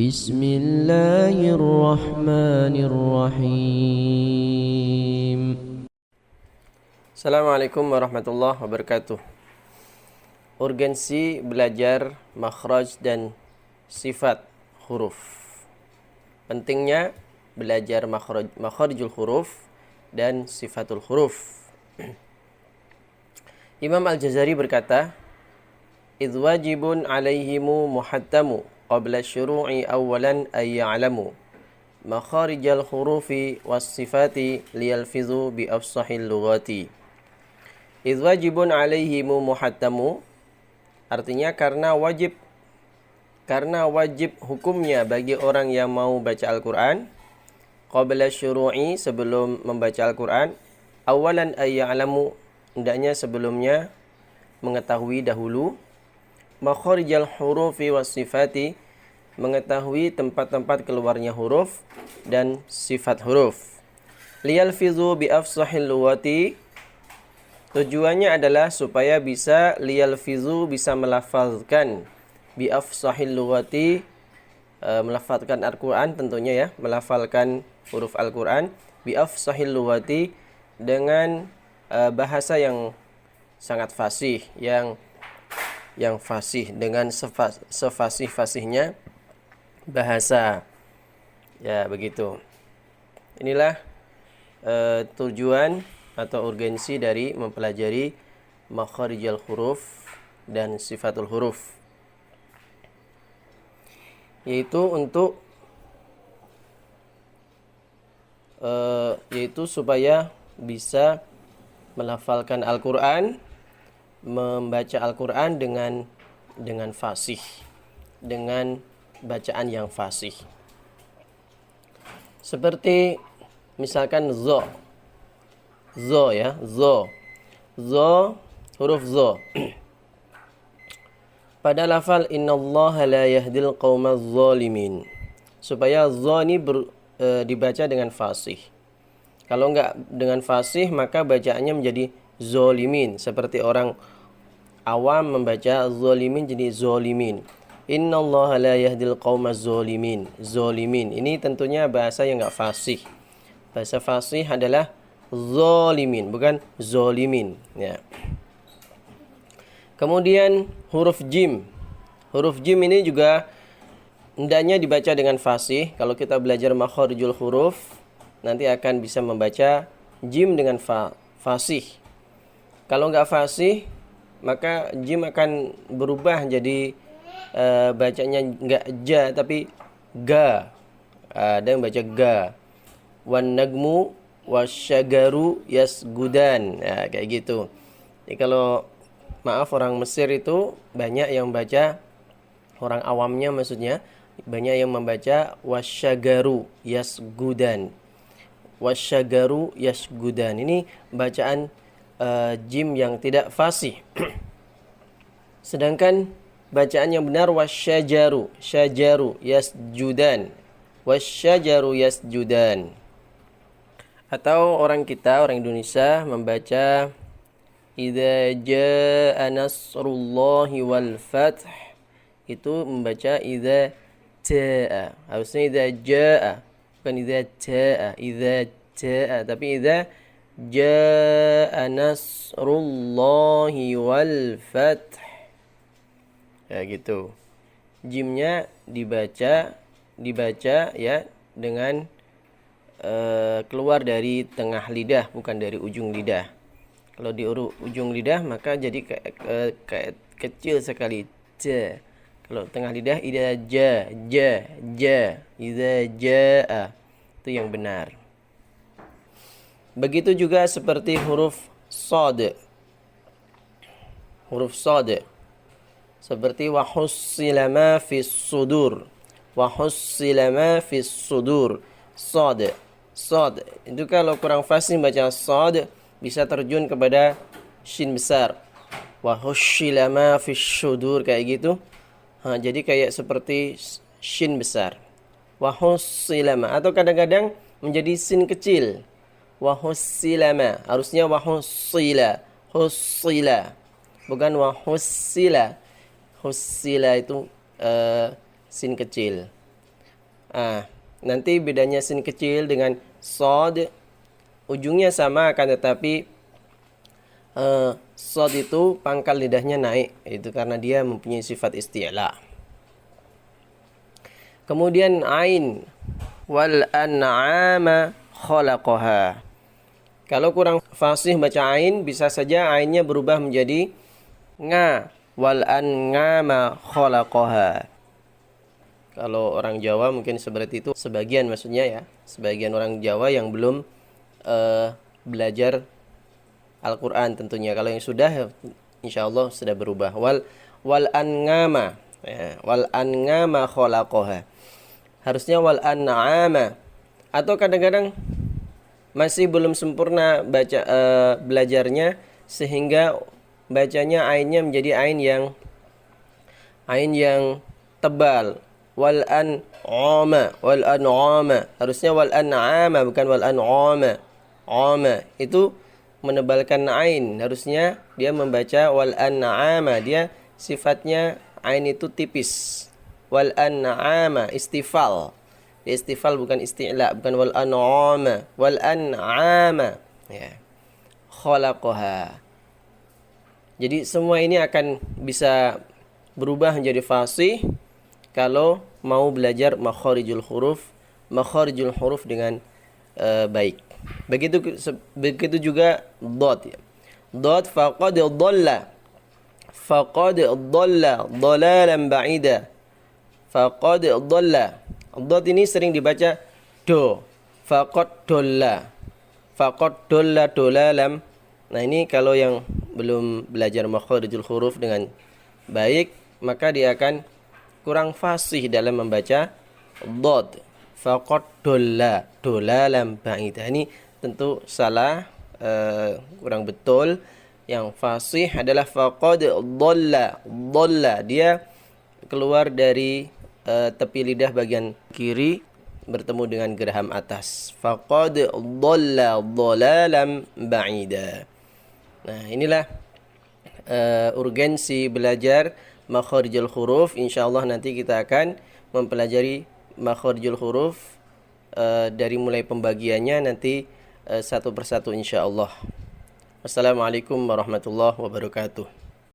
Bismillahirrahmanirrahim. Assalamualaikum warahmatullahi wabarakatuh. Urgensi belajar makhraj dan sifat huruf. Pentingnya belajar makhrijul huruf dan sifatul huruf. Imam Al-Jazari berkata, "Idh wajibun alaihimu muhattamu qabla syuru'i awalan ay ya'lamu makharijal hurufi was sifati liyalfizu bi afsahil lughati." Idh wajibun alaihimu muhattamu, artinya karena wajib hukumnya bagi orang yang mau baca Al-Quran, qabla syuru'i, sebelum membaca Al-Quran, awalan ay ya'lamu, hendaknya sebelumnya mengetahui dahulu, makharijal hurufi was sifati, mengetahui tempat-tempat keluarnya huruf dan sifat huruf. Liyalfizu bi afsahil lughati, tujuannya adalah supaya bisa bisa melafazkan bi afsahil lughati, melafazkan Al-Quran tentunya ya, melafalkan huruf Al-Quran bi afsahil lughati, dengan bahasa yang sangat fasih, yang fasih, dengan sefasih-fasihnya bahasa. Ya, begitu. Inilah tujuan atau urgensi dari mempelajari makharijal huruf dan sifatul huruf, yaitu supaya bisa melafalkan Al-Quran, membaca Al-Quran dengan fasih, dengan bacaan yang fasih. Seperti misalkan zo ya, zo, huruf zo. Pada lafal innallaha la yahdil qaumaz zalimin, supaya zo ini dibaca dengan fasih. Kalau enggak dengan fasih, maka bacaannya menjadi zolimin, seperti orang awam membaca zolimin jadi zolimin. Innallaha la yahdil qaumaz zalimin. Zolimin ini tentunya bahasa yang enggak fasih. Bahasa fasih adalah zolimin, bukan zolimin ya. Kemudian huruf jim. Huruf jim ini juga hendaknya dibaca dengan fasih. Kalau kita belajar makharijul huruf, nanti akan bisa membaca jim dengan fasih. Kalau enggak fasih, maka jim akan berubah jadi bacanya enggak ja tapi ga. Ada yang baca ga. Wan nagmu wasyagaru yasgudan. Ya, kayak gitu. Jadi kalau orang Mesir itu banyak yang baca, orang awamnya maksudnya, banyak yang membaca wasyagaru yasgudan. Wasyagaru yasgudan. Ini bacaan jim yang tidak fasih. Sedangkan bacaan yang benar wasyajaru, syajaru yasjudan. Wasyajaru yasjudan. Atau orang Indonesia membaca idza jaa nasrullahi wal fath, itu membaca idza jaa. Harusnya idza jaa, bukan idza jaa. Idza jaa, tapi idza jaa nasrullahi wal fath. Ya gitu. Jimnya dibaca ya dengan keluar dari tengah lidah, bukan dari ujung lidah. Kalau di ujung lidah maka jadi kayak kecil sekali. J. Kalau tengah lidah idza ja. Idza jaa. Itu yang benar. Begitu juga seperti huruf shad. Huruf shad. Seperti wa hussila ma fis sudur. Wa hussila ma fis sudur. Shad. Itu kalau kurang fasih baca shad, bisa terjun kepada shin besar. Wa hussila ma fis sudur, kayak gitu. Jadi kayak seperti shin besar. Wa hussila ma, atau kadang-kadang menjadi sin kecil. Wa hussila ma, harusnya wa hussila. Bukan wa hussila. Hussila itu sin kecil. Nanti bedanya sin kecil dengan sod, ujungnya sama akan tetapi sod itu pangkal lidahnya naik, itu karena dia mempunyai sifat isti'la. Kemudian ain, wal an'ama khalaqaha. Kalau kurang fasih baca ain, bisa saja ainnya berubah menjadi nga, wal an'ama khalaqaha. Kalau orang Jawa mungkin seperti itu, sebagian maksudnya ya, sebagian orang Jawa yang belum belajar Al-Quran tentunya. Kalau yang sudah, insya Allah sudah berubah. Wal an'ama, ya, wal an'ama khalaqaha. Harusnya wal an'ama. Atau kadang-kadang masih belum sempurna baca belajarnya, sehingga bacanya ainnya menjadi ain yang tebal. Wal an'ama, wal an'ama. Harusnya wal an'ama bukan wal an'ama. Ama itu menebalkan ain, harusnya dia membaca wal an'ama, dia sifatnya ain itu tipis. Wal an'ama istifal. Istifal bukan isti'la, bukan wal an'ama, wal an'ama, ya. Khalaqaha. Jadi semua ini akan bisa berubah menjadi fasih kalau mau belajar makharijul huruf dengan baik. Begitu juga dot, ya. Dot faqad dhalla dhalalan ba'ida. Faqad dhalla. Dot ini sering dibaca do. Faqad dhalla. Faqad dhalla dhalalam. Nah, ini kalau yang belum belajar makharijul huruf dengan baik, maka dia akan kurang fasih dalam membaca dot. Faqad dhalla dhalalan ba'ida. Ini tentu salah, kurang betul. Yang fasih adalah faqad dhalla. Dia keluar dari tepi lidah bagian kiri bertemu dengan geraham atas. Faqad dhalla dhalalan ba'ida. Nah, inilah urgensi belajar makharijul huruf. Insyaallah nanti kita akan mempelajari makharijul huruf dari mulai pembagiannya nanti satu persatu insyaallah. Wassalamualaikum warahmatullahi wabarakatuh.